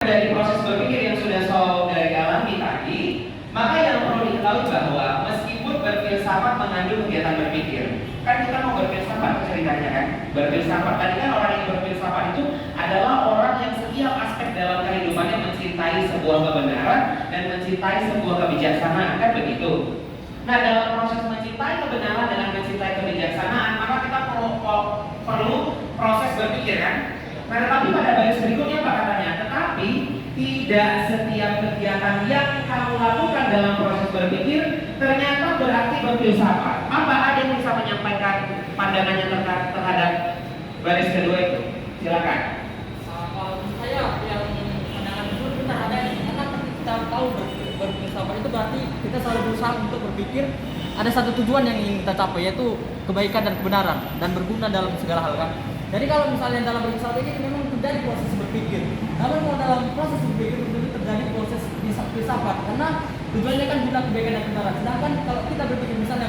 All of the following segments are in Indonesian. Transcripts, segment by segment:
dari proses berpikir yang sudah saudari alami tadi, maka yang perlu diketahui bahwa meskipun berfilsafat mengandung kegiatan berpikir, kan kita mau berfilsafat ceritanya kan? Berfilsafat tadi kan orang yang berfilsafat itu adalah orang yang setiap aspek dalam kehidupannya mencintai sebuah kebenaran dan mencintai sebuah kebijaksanaan, kan begitu? Nah, dalam proses mencintai kebenaran dengan mencintai kebijaksanaan, maka kita perlu proses berpikir kan? Nah, tetapi pada baris berikutnya apa katanya? Tetapi tidak setiap kegiatan yang kamu lakukan dalam proses berpikir ternyata berarti berfilsafat. Apa ada yang bisa menyampaikan pandangannya terhadap baris kedua itu? Silakan. Kalau saya yang pandangan itu benar ada, karena kita tahu berfilsafat itu berarti kita selalu berusaha untuk berpikir ada satu tujuan yang ingin kita capai, yaitu kebaikan dan kebenaran dan berguna dalam segala hal kan. Jadi kalau misalnya dalam berfilsafat ini memang terjadi proses berpikir, namun kalau dalam proses berpikir itu terjadi proses filsafat, karena tujuannya kan guna kebaikan dan kebenaran. Sedangkan kalau kita berpikir misalnya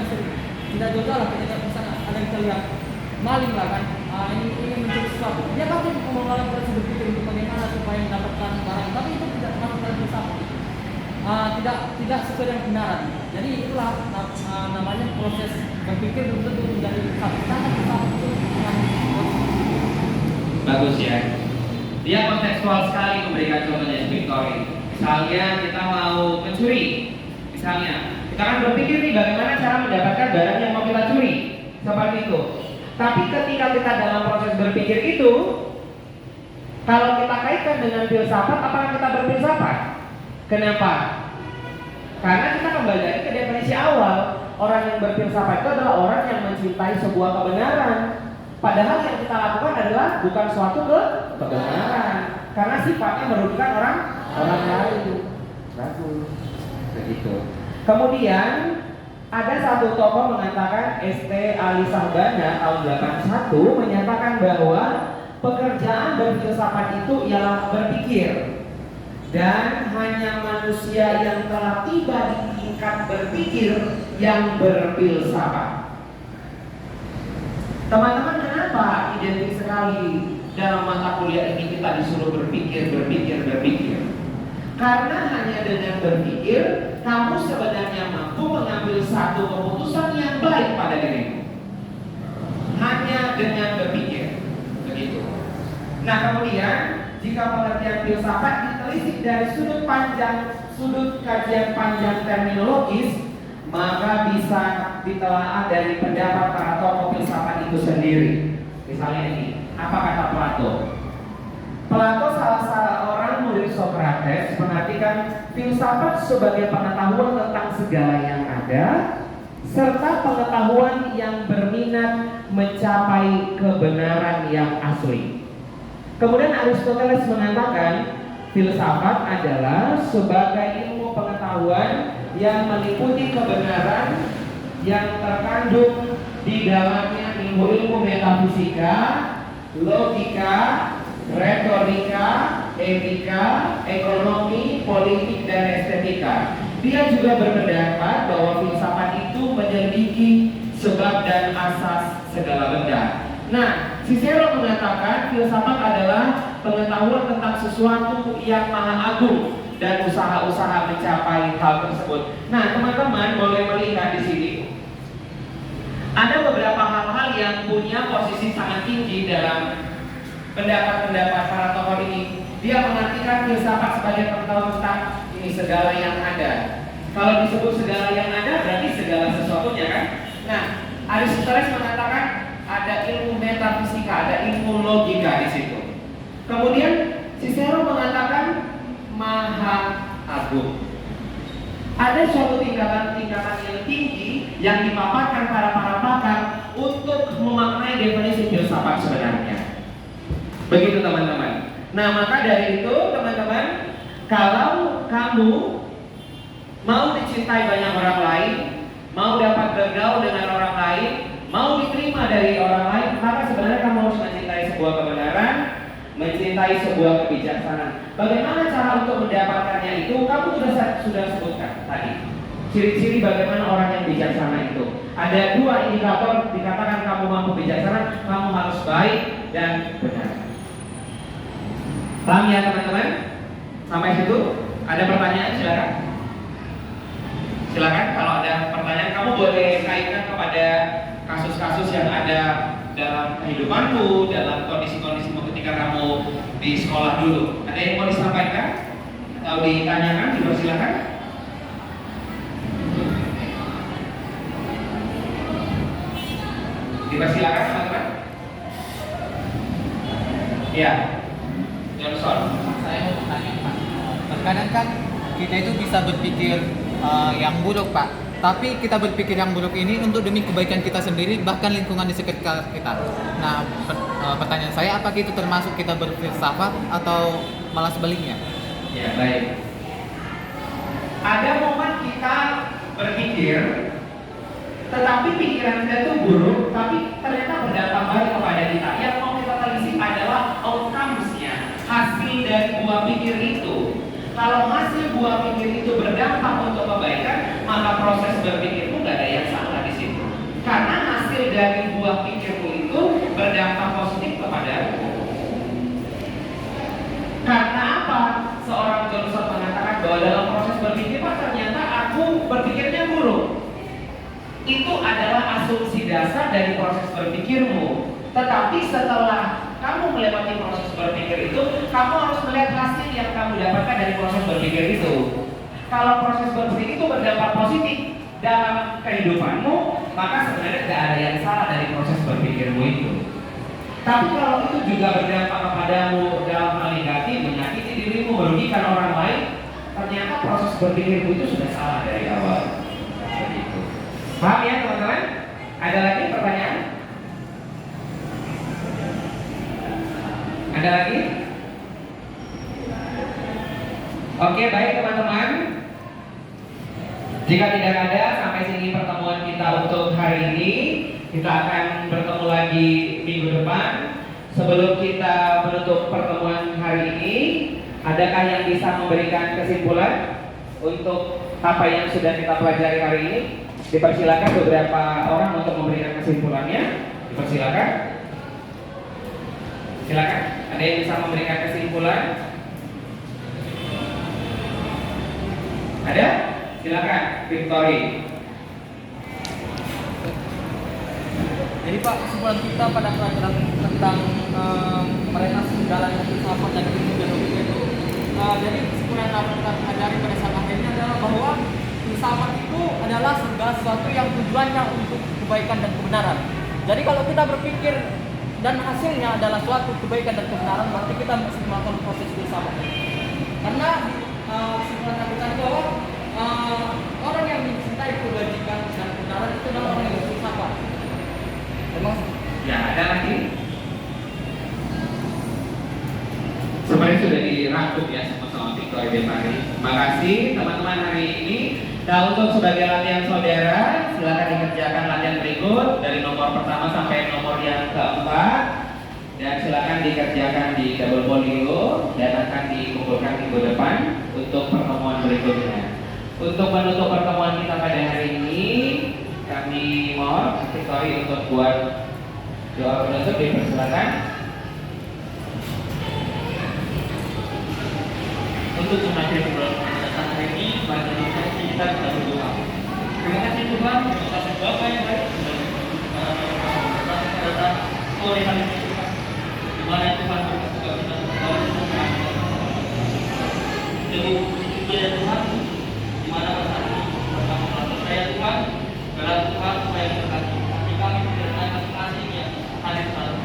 kita jual lah, kita misalnya ada yang kita lihat maling lah kan, ini mencuri sesuatu, dia pasti mengeluarkan proses berpikir untuk bagaimana supaya mendapatkan barang, tapi itu tidak masuk dalam filsafat. Tidak sesuai dengan kebenaran. Jadi itulah namanya proses berpikir untuk menjadi filsafat itu bagus ya. Dia kontekstual sekali memberikan contohnya Victory. Misalnya kita mau mencuri, misalnya kita kan berpikir nih bagaimana cara mendapatkan barang yang mau kita curi, seperti itu. Tapi ketika kita dalam proses berpikir itu, kalau kita kaitkan dengan filsafat, apakah kita berfilsafat? Kenapa? Karena kita kembali lagi ke definisi awal. Orang yang berfilsafat itu adalah orang yang mencintai sebuah kebenaran. Padahal yang kita lakukan adalah bukan suatu kebenaran, karena sifatnya merugikan orang lain. Bagus, begitu. Kemudian ada satu tokoh mengatakan, St. Ali Sahbana tahun 81 menyatakan bahwa pekerjaan berfilsafat itu ialah berpikir. Dan hanya manusia yang telah tiba di tingkat berpikir yang berfilsafat. Teman-teman, kenapa identik sekali dalam mata kuliah ini kita disuruh berpikir? Karena hanya dengan berpikir, kamu sebenarnya mampu mengambil satu keputusan yang baik pada dirimu. Hanya dengan berpikir, begitu. Nah, kemudian jika pengertian filsafat ditelisik dari sudut kajian panjang terminologis, maka bisa ditelaah dari pendapat para tokoh filsafat itu sendiri. Misalnya ini, apa kata Plato? Plato, salah seorang murid Socrates, mengartikan filsafat sebagai pengetahuan tentang segala yang ada, serta pengetahuan yang berminat mencapai kebenaran yang asli. Kemudian Aristoteles mengatakan filsafat adalah sebagai ilmu pengetahuan yang meliputi kebenaran yang terkandung di dalamnya ilmu metafisika, logika, retorika, etika, ekonomi, politik, dan estetika. Dia juga berpendapat bahwa filsafat itu menyelidiki sebab dan asas segala benda. Nah, Cicero mengatakan filsafat adalah pengetahuan tentang sesuatu yang maha agung dan usaha-usaha mencapai hal tersebut. Nah, teman-teman boleh melihat di sini ada beberapa hal-hal yang punya posisi sangat tinggi dalam pendapat-pendapat para tokoh ini. Dia mengartikan filsafat sebagai pengetahuan tentang ini segala yang ada. Kalau disebut segala yang ada berarti segala sesuatunya kan? Nah, Aristoteles mengatakan ada ilmu metafisika, ada ilmu logika di situ. Kemudian Cicero mengatakan maha agung. Ada suatu tingkatan yang tinggi yang dipaparkan para pakar untuk memaknai definisi filsafat sebenarnya. Begitu teman-teman. Nah, maka dari itu teman-teman, kalau kamu mau dicintai banyak orang lain, mau dapat bergaul dengan orang lain, mau diterima dari orang lain, maka sebenarnya kamu harus mencintai sebuah kebenaran, mencintai sebuah kebijaksanaan. Bagaimana cara untuk mendapatkannya itu? Kamu sudah sebutkan tadi. Ciri-ciri bagaimana orang yang bijaksana itu. Ada dua indikator dikatakan kamu mampu bijaksana, kamu harus baik dan benar. Paham ya teman-teman? Sampai situ ada pertanyaan, silakan. Silakan kalau ada pertanyaan kamu boleh kaitkan kepada kasus-kasus yang ada dalam kehidupanmu, dalam kondisi-kondisimu ketika kamu di sekolah dulu. Ada yang mau disampaikan atau ditanyakan, dipersilakan. Dipersilakan teman-teman. Ya, Johnson. Saya mau bertanya Pak. Terkadang kan kita itu bisa berpikir yang buruk Pak. Tapi kita berpikir yang buruk ini untuk demi kebaikan kita sendiri, bahkan lingkungan di sekitar kita. Nah, pertanyaan saya, apakah itu termasuk kita berfilsafat atau malah sebaliknya? Ya, baik. Ada momen kita berpikir, tetapi pikiran kita itu buruk, tapi ternyata berdampak baik kepada kita. Yang mau kita telisik adalah outcomes-nya, hasil dari buah pikir itu. Kalau hasil buah pikir itu berdampak untuk kebaikan, maka proses berpikirmu nggak ada yang salah di situ. Karena hasil dari buah pikirmu itu berdampak positif kepadamu. Karena apa? Seorang Johnson mengatakan bahwa dalam proses berpikir, Pak, ternyata aku berpikirnya buruk. Itu adalah asumsi dasar dari proses berpikirmu. Tetapi setelah kamu melewati proses berpikir itu, kamu harus melihat hasil yang kamu dapatkan dari proses berpikir itu. Kalau proses berpikir itu berdampak positif dalam kehidupanmu, maka sebenarnya tidak ada yang salah dari proses berpikirmu itu. Tapi kalau itu juga berdampak kepadamu dalam hal negatif, menyakiti dirimu, merugikan orang lain, ternyata proses berpikirmu itu sudah salah dari awal. Begitu. Paham ya teman-teman? Ada lagi pertanyaan? Ada lagi? Oke, baik teman-teman. Jika tidak ada, sampai sini pertemuan kita untuk hari ini. Kita akan bertemu lagi minggu depan. Sebelum kita menutup pertemuan hari ini, adakah yang bisa memberikan kesimpulan untuk apa yang sudah kita pelajari hari ini? Dipersilakan beberapa orang untuk memberikan kesimpulannya. Dipersilakan. Silakan. Ada yang bisa memberikan kesimpulan? Ada? Silakan, Victory. Jadi Pak, kesimpulan kita pada pelajaran tentang mereka segala yang filsafat dan ilmu biologi itu, jadi kesimpulan yang dapat kita pelajari pada saat akhirnya adalah bahwa filsafat itu adalah segala sesuatu yang tujuannya untuk kebaikan dan kebenaran. Jadi kalau kita berpikir dan hasilnya adalah suatu kebaikan dan kebenaran, berarti kita mesti melakukan proses filsafat. Karena kesimpulan yang kita bahwa orang yang mencintai kebajikan dan kebenaran itu adalah orang yang berfilsafat. Ya, ada lagi? Sebenarnya sudah dirangkum ya sama Victor Betari. Terima kasih teman-teman hari ini. Nah, untuk sebagai latihan saudara, silakan dikerjakan latihan berikut dari nomor pertama sampai nomor yang keempat, dan silakan dikerjakan di double folio dan akan dikumpulkan minggu depan untuk pertemuan berikutnya. Untuk menutup pertemuan kita pada hari ini, kami mohon Victory untuk buat doa penutup, dipersilakan. Untuk mengakhiri pembahasan hari ini, pada kita berdoa. Terima kasih Tuhan, terima kasih Bapak yang baik pada sore hari ini Tuhan, di mana Tuhan berkata kita jadi ya Tuhan, di mana bersama saya Tuhan, dalam Tuhan supaya berkati hati kami dengan masing-masing yang hadir saat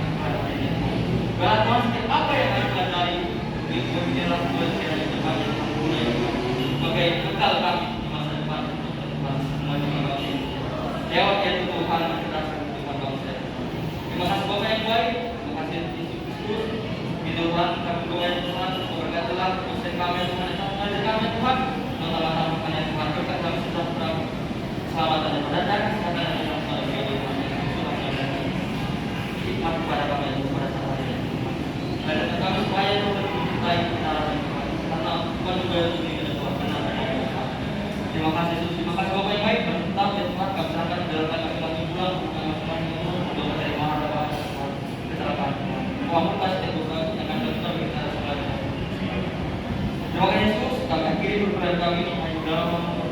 ini. Dalam Tuhan, setiap apa yang kami pelajari di dalam Tuhan kiranya Tuhan yang sempurna sebagai bekal kami di masa depan untuk Tuhan semuanya kami. Jawab ya Tuhan, mencerdaskan Tuhan bangsa. Terima kasih Bapak yang baik, terima kasih Yesus Kristus. Di Tuhan kami doa Tuhan, berkatilah dosen kami Tuhan, mengajar kami Tuhan, mengalah kami Tuhan, berkat kami sudah berapa selamat dan berdadar, kesehatan dan keselamatan bagi Tuhan yang sudah hikmat kepada kami yang kepada saat ini. Dan kami supaya Tuhan mencintai kebenaran Tuhan, karena Tuhan juga yang tinggi dan Tuhan benar dan Tuhan. Terima kasih Yesus, terima kasih Bapak yang baik, bertetap ya Tuhan, kami serahkan di dalam kami lagi pulang, kami masing-masing berdoa dari mahal dan Tuhan, kecelakaan Tuhan. Tuhan kasih Tuhan yang akan kita semuanya. Terima Tuhan Yesus, kami akhiri perpuluhan kami hanya dalam